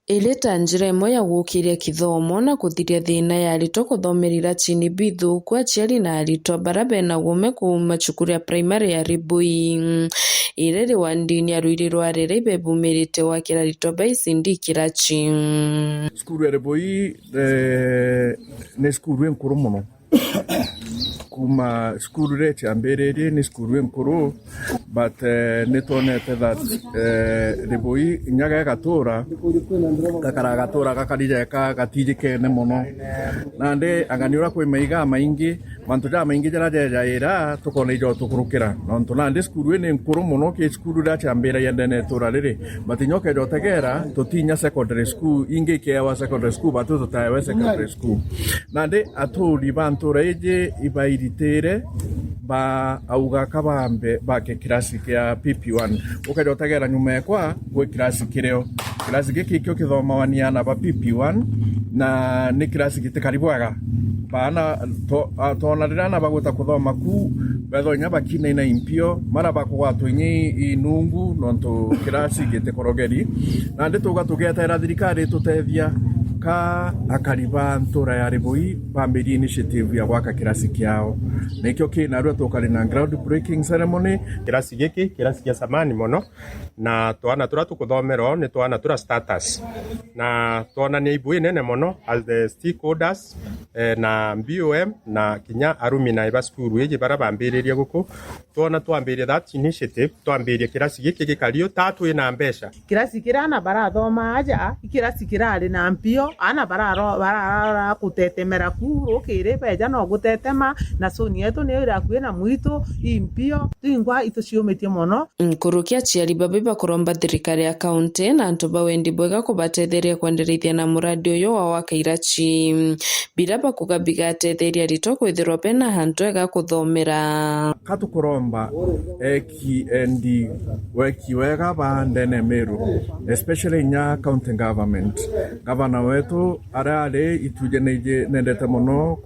Ileta njira imwe ya gukiria kithomo na kuthiria thina ya arutwo kuthomerera chini bithu kwa aciari na arutwo bara bena gume kuma cukuru ya primary ya Ribui iriri wa ndini ya Rwiriro arera ibebumirite wakira arutwo ba ICD kirachi. Skuru ya Ribui ni skuru enkuru muno kuma skuru recha mbere ni skuru enkuru but nitonete that Ribui nyaga gatura kakara gatura kakarije gatijikene muno nande anganiura kwi maiga maingi mantu ja maingi jara ira tukone ijo tukurukira nontu nande skuru ni enkuru muno ke skuru recha mbere yendene tura riri but nyoke jo tegera tutinya secondary school inge ke wa secondary school batu tutawe secondary school nande aturi bantura eje ibairitere ba auga kabambe ba ke kirasi kia PP1 ukajotagera nyuma yakwa gwe kirasi kireo kirasi giki kyo kithomawania na ba PP1 na ni kirasi gitikaribuaga bana tona rirana bagota kuthoma ku bethonya bakine na impio mara bakugwatwo inungu nonto kirasi gitikorogeri na ndituga tugetera thirikari tutethia ka akariba ntura ya Ribui bambiri initiative ya gwaka kirasi kiao nekyo kina tukari na ground breaking ceremony. Kirasi giki kirasi kia samani mono na twana tura tukuthomero ni twana tura status na twana ni ibu nene mono as the stakeholders na BOM na kinya alumni ba skuru eje bara bambiriria guku twana twambiria that initiative twambiria kirasi giki gikario tatu ina mbesha kirasi kirana bara thoma aja kirasi kirari na mpio ana bara kutetemera ku ukire beja no gutetema na soni yetu ni ira kwina mwitu impio twingwa ituciumitie mono nkurukia aciari babe bakuromba thirikari ya kaunti na antu bawendi bwega kubatetheria kwenderithia na muradi uyu wa wakairachi bira bakugabiga atetheria arutwo kwithirwo bena hantu ega kuthomera katukuromba endi weki wega bandene Meru especially nya county government governor wetu arare itujeneje nendete muno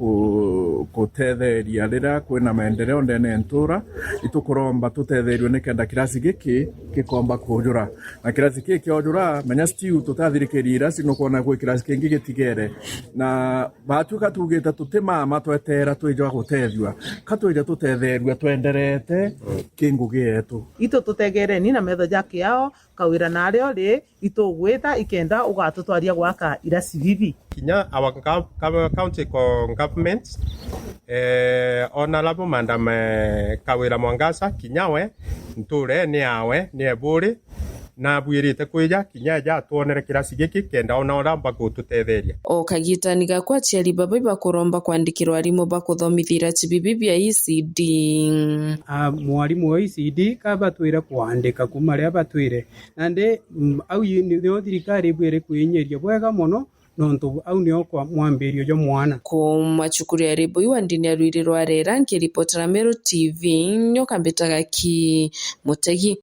kutetheria rira kwina maendeleo ndene ntura itukuromba tutetherio nikenda kirasi giki gikomba kujura na kirasi giki kiojura menya stiu tutathirikirira sinukona gwe kirasi kingi gitigere na batuka tugita tutema matwetera twijwa gutethwa katwija tutetherio twenderete kingugi yetu ito tutegere ni na metho jakiao kawira nario ri itugwita ikenda ugatutwaria gwaka irasi bibi kinya our county government honorable Madam Kawira Mwangasa kinyawe nture ni awe ni eburi na bwirite kwija kinya ja tuonere kirasi giki kenda ona mbako tutetheria o kagitani gakwa aciari babe bakuromba kwandikirwa arimu bakuthomithira chibibi bya ICD mwarimu wa ICD kabatwira kwandika kuma ria batwire nande au ni thirikari bwire kwinyeria bwega muno nontu au nio kwa mwambirio jo mwana kuma cukuru ya Ribui wa ndini ya Rwiriro arera nkiripotera Meru TV nyoka mbetaga ki Mutegi.